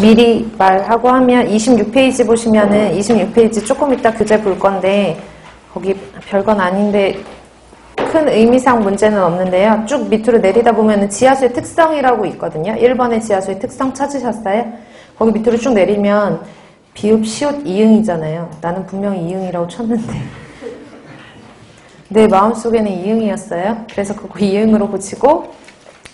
미리 말하고 하면 26페이지 보시면은 26페이지 조금 이따 교재 볼 건데 거기 별건 아닌데 큰 의미상 문제는 없는데요. 쭉 밑으로 내리다 보면은 지하수의 특성이라고 있거든요. 1번의 지하수의 특성 찾으셨어요? 거기 밑으로 쭉 내리면 비읍, 시옷, 이응이잖아요. 나는 분명히 이응이라고 쳤는데 내 마음속에는 이응이었어요. 그래서 그거 이응으로 고치고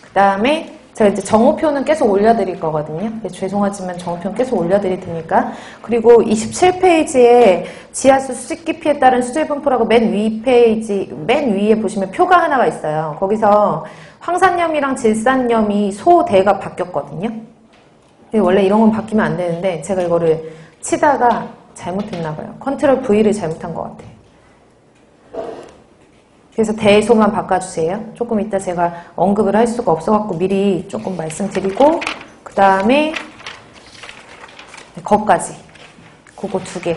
그 다음에 제가 이제 정오표는 계속 올려드릴 거거든요. 죄송하지만 정오표는 계속 올려드릴 테니까. 그리고 27페이지에 지하수 수직 깊이에 따른 수질 분포라고 맨 위에 보시면 표가 하나가 있어요. 거기서 황산염이랑 질산염이 소대가 바뀌었거든요. 원래 이런 건 바뀌면 안 되는데 제가 이거를 치다가 잘못했나 봐요. 컨트롤 V를 잘못한 것 같아요. 그래서 대소만 바꿔주세요. 조금 이따 제가 언급을 할 수가 없어갖고 미리 조금 말씀드리고 그 다음에 거까지 그거 2개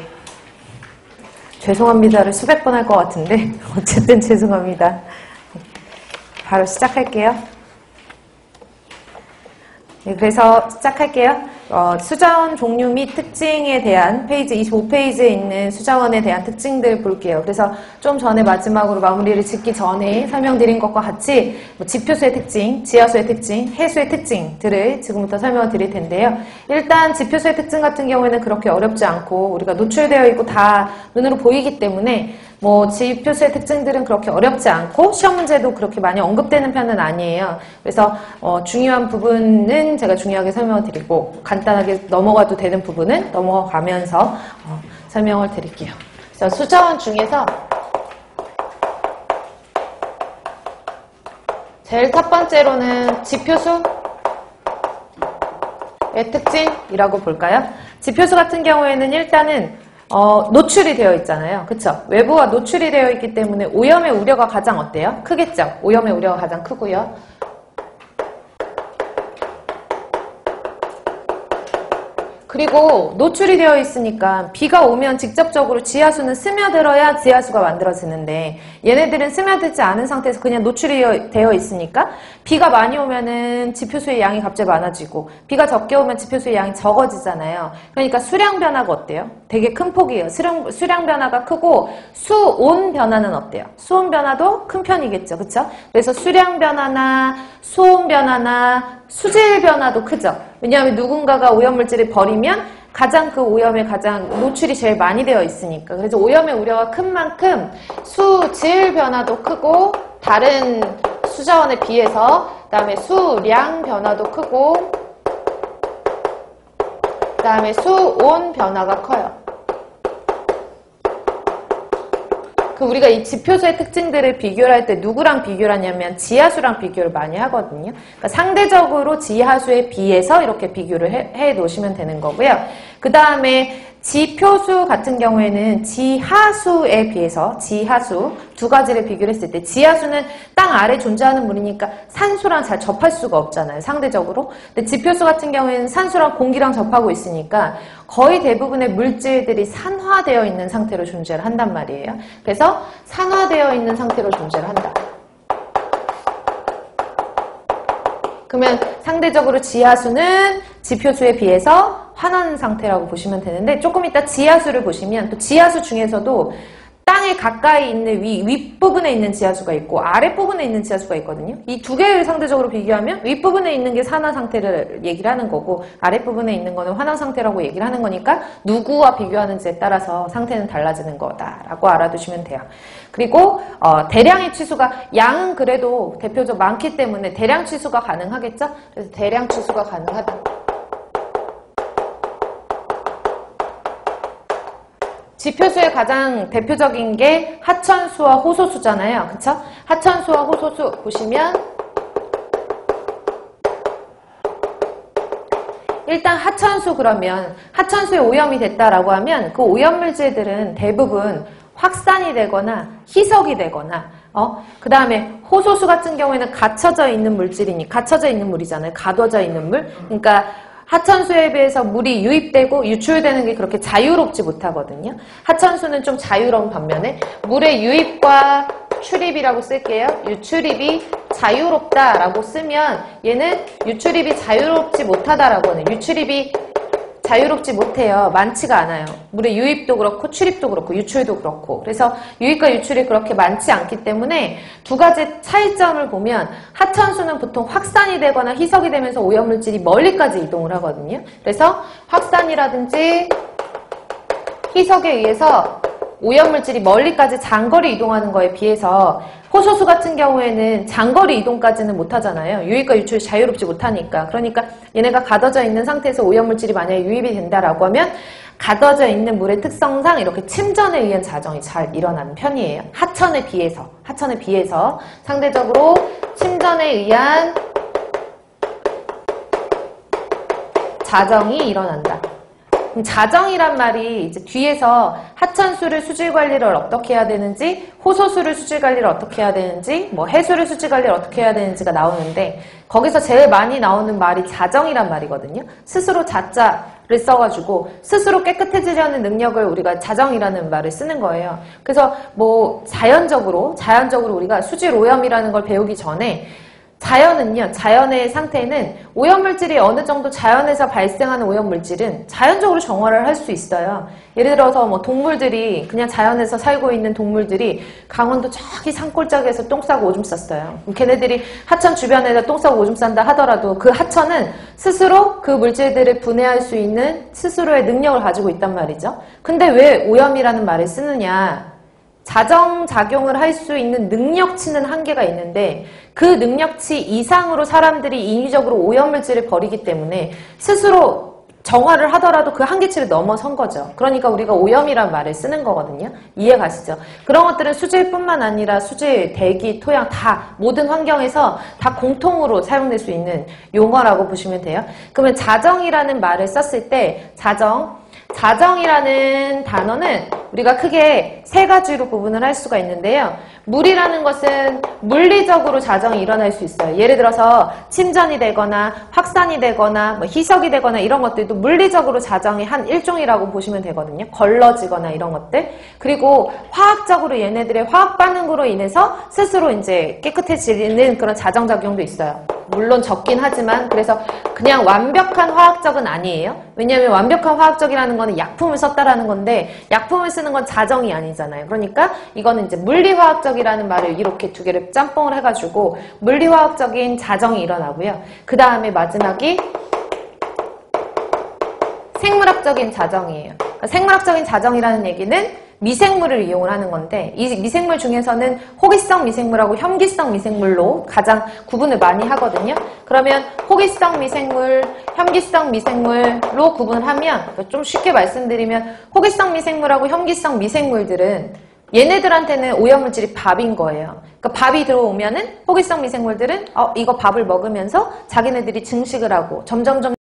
죄송합니다를 수백 번 할 것 같은데 어쨌든 죄송합니다. 바로 시작할게요. 네, 그래서 시작할게요. 수자원 종류 및 특징에 대한 페이지 25페이지에 있는 수자원에 대한 특징들 볼게요. 그래서 좀 전에 마지막으로 마무리를 짓기 전에 설명드린 것과 같이 지표수의 특징, 지하수의 특징, 해수의 특징들을 지금부터 설명을 드릴 텐데요. 일단 지표수의 특징 같은 경우에는 그렇게 어렵지 않고 우리가 노출되어 있고 다 눈으로 보이기 때문에 지표수의 특징들은 그렇게 어렵지 않고 시험 문제도 그렇게 많이 언급되는 편은 아니에요. 그래서 중요한 부분은 제가 중요하게 설명을 드리고 간단하게 넘어가도 되는 부분은 넘어가면서 설명을 드릴게요. 그래서 수자원 중에서 제일 첫 번째로는 지표수의 특징이라고 볼까요? 지표수 같은 경우에는 일단은 노출이 되어 있잖아요. 그쵸? 외부와 노출이 되어 있기 때문에 오염의 우려가 가장 어때요? 크겠죠? 오염의 우려가 가장 크고요. 그리고 노출이 되어 있으니까 비가 오면 직접적으로 지하수는 스며들어야 지하수가 만들어지는데 얘네들은 스며들지 않은 상태에서 그냥 노출이 되어 있으니까 비가 많이 오면은 지표수의 양이 갑자기 많아지고 비가 적게 오면 지표수의 양이 적어지잖아요. 그러니까 수량 변화가 어때요? 되게 큰 폭이에요. 수량 변화가 크고 수온 변화는 어때요? 수온 변화도 큰 편이겠죠. 그쵸? 그래서 수량 변화나 수온 변화나 수질 변화도 크죠. 왜냐하면 누군가가 오염물질을 버리면 가장 그 오염에 가장 노출이 제일 많이 되어 있으니까. 그래서 오염의 우려가 큰 만큼 수질 변화도 크고 다른 수자원에 비해서 그다음에 수량 변화도 크고 그다음에 수온 변화가 커요. 우리가 이 지표수의 특징들을 비교를 할 때 누구랑 비교를 하냐면 지하수랑 비교를 많이 하거든요. 그러니까 상대적으로 지하수에 비해서 이렇게 비교를 해 놓으시면 되는 거고요. 그 다음에 지표수 같은 경우에는 지하수에 비해서 지하수 두 가지를 비교를 했을 때 지하수는 땅 아래 존재하는 물이니까 산소랑 잘 접할 수가 없잖아요. 상대적으로. 근데 지표수 같은 경우에는 산소랑 공기랑 접하고 있으니까 거의 대부분의 물질들이 산화되어 있는 상태로 존재를 한단 말이에요. 그래서 산화되어 있는 상태로 존재를 한다. 그러면 상대적으로 지하수는 지표수에 비해서 환원 상태라고 보시면 되는데 조금 이따 지하수를 보시면 또 지하수 중에서도 땅에 가까이 있는 윗부분에 있는 지하수가 있고 아랫부분에 있는 지하수가 있거든요. 이 두 개를 상대적으로 비교하면 윗부분에 있는 게 산화 상태를 얘기를 하는 거고 아랫부분에 있는 거는 환원 상태라고 얘기를 하는 거니까 누구와 비교하는지에 따라서 상태는 달라지는 거다라고 알아두시면 돼요. 그리고 대량의 취수가 양은 그래도 대표적 많기 때문에 대량 취수가 가능하겠죠? 그래서 대량 취수가 가능하다. 지표수의 가장 대표적인 게 하천수와 호소수잖아요. 그쵸? 하천수와 호소수 보시면 일단 하천수 그러면 하천수에 오염이 됐다라고 하면 그 오염물질들은 대부분 확산이 되거나 희석이 되거나 그 다음에 호소수 같은 경우에는 갇혀져 있는 물이잖아요. 가둬져 있는 물. 그러니까 하천수에 비해서 물이 유입되고 유출되는 게 그렇게 자유롭지 못하거든요. 하천수는 좀 자유로운 반면에 물의 유입과 출입이라고 쓸게요. 유출입이 자유롭다라고 쓰면 얘는 유출입이 자유롭지 못하다라고 하는 유출입이 자유롭지 못해요. 많지가 않아요. 물의 유입도 그렇고 출입도 그렇고 유출도 그렇고. 그래서 유입과 유출이 그렇게 많지 않기 때문에 두 가지 차이점을 보면 하천수는 보통 확산이 되거나 희석이 되면서 오염물질이 멀리까지 이동을 하거든요. 그래서 확산이라든지 희석에 의해서 오염물질이 멀리까지 장거리 이동하는 거에 비해서 호소수 같은 경우에는 장거리 이동까지는 못하잖아요. 유입과 유출이 자유롭지 못하니까. 그러니까 얘네가 가둬져 있는 상태에서 오염물질이 만약에 유입이 된다라고 하면 가둬져 있는 물의 특성상 이렇게 침전에 의한 자정이 잘 일어나는 편이에요. 하천에 비해서 상대적으로 침전에 의한 자정이 일어난다. 자정이란 말이 이제 뒤에서 하천수를 수질 관리를 어떻게 해야 되는지, 호소수를 수질 관리를 어떻게 해야 되는지, 뭐 해수를 수질 관리를 어떻게 해야 되는지가 나오는데 거기서 제일 많이 나오는 말이 자정이란 말이거든요. 스스로 자자를 써가지고 스스로 깨끗해지려는 능력을 우리가 자정이라는 말을 쓰는 거예요. 그래서 뭐 자연적으로 우리가 수질 오염이라는 걸 배우기 전에 자연은요, 자연의 상태는 오염물질이 어느 정도 자연에서 발생하는 오염물질은 자연적으로 정화를 할 수 있어요. 예를 들어서 뭐 동물들이, 그냥 자연에서 살고 있는 동물들이 강원도 저기 산골짜기에서 똥 싸고 오줌 쌌어요. 걔네들이 하천 주변에다 똥 싸고 오줌 싼다 하더라도 그 하천은 스스로 그 물질들을 분해할 수 있는 스스로의 능력을 가지고 있단 말이죠. 근데 왜 오염이라는 말을 쓰느냐? 자정작용을 할 수 있는 능력치는 한계가 있는데 그 능력치 이상으로 사람들이 인위적으로 오염물질을 버리기 때문에 스스로 정화를 하더라도 그 한계치를 넘어선 거죠. 그러니까 우리가 오염이란 말을 쓰는 거거든요. 이해 가시죠? 그런 것들은 수질뿐만 아니라 수질, 대기, 토양 다 모든 환경에서 다 공통으로 사용될 수 있는 용어라고 보시면 돼요. 그러면 자정이라는 말을 썼을 때 자정이라는 단어는 우리가 크게 세 가지로 구분을 할 수가 있는데요. 물이라는 것은 물리적으로 자정이 일어날 수 있어요. 예를 들어서 침전이 되거나 확산이 되거나 뭐 희석이 되거나 이런 것들도 물리적으로 자정의 한 일종이라고 보시면 되거든요. 걸러지거나 이런 것들. 그리고 화학적으로 얘네들의 화학 반응으로 인해서 스스로 이제 깨끗해지는 그런 자정작용도 있어요. 물론 적긴 하지만 그래서 그냥 완벽한 화학적은 아니에요. 왜냐하면 완벽한 화학적이라는 거는 약품을 썼다라는 건데 약품을 쓰는 건 자정이 아니잖아요. 그러니까 이거는 이제 물리화학적이라는 말을 이렇게 두 개를 짬뽕을 해가지고 물리화학적인 자정이 일어나고요. 그 다음에 마지막이 생물학적인 자정이에요. 그러니까 생물학적인 자정이라는 얘기는 미생물을 이용을 하는 건데 이 미생물 중에서는 호기성 미생물하고 혐기성 미생물로 가장 구분을 많이 하거든요. 그러면 호기성 미생물, 혐기성 미생물로 구분을 하면 좀 쉽게 말씀드리면 호기성 미생물하고 혐기성 미생물들은 얘네들한테는 오염물질이 밥인 거예요. 그러니까 밥이 들어오면은 호기성 미생물들은 이거 밥을 먹으면서 자기네들이 증식을 하고 점점점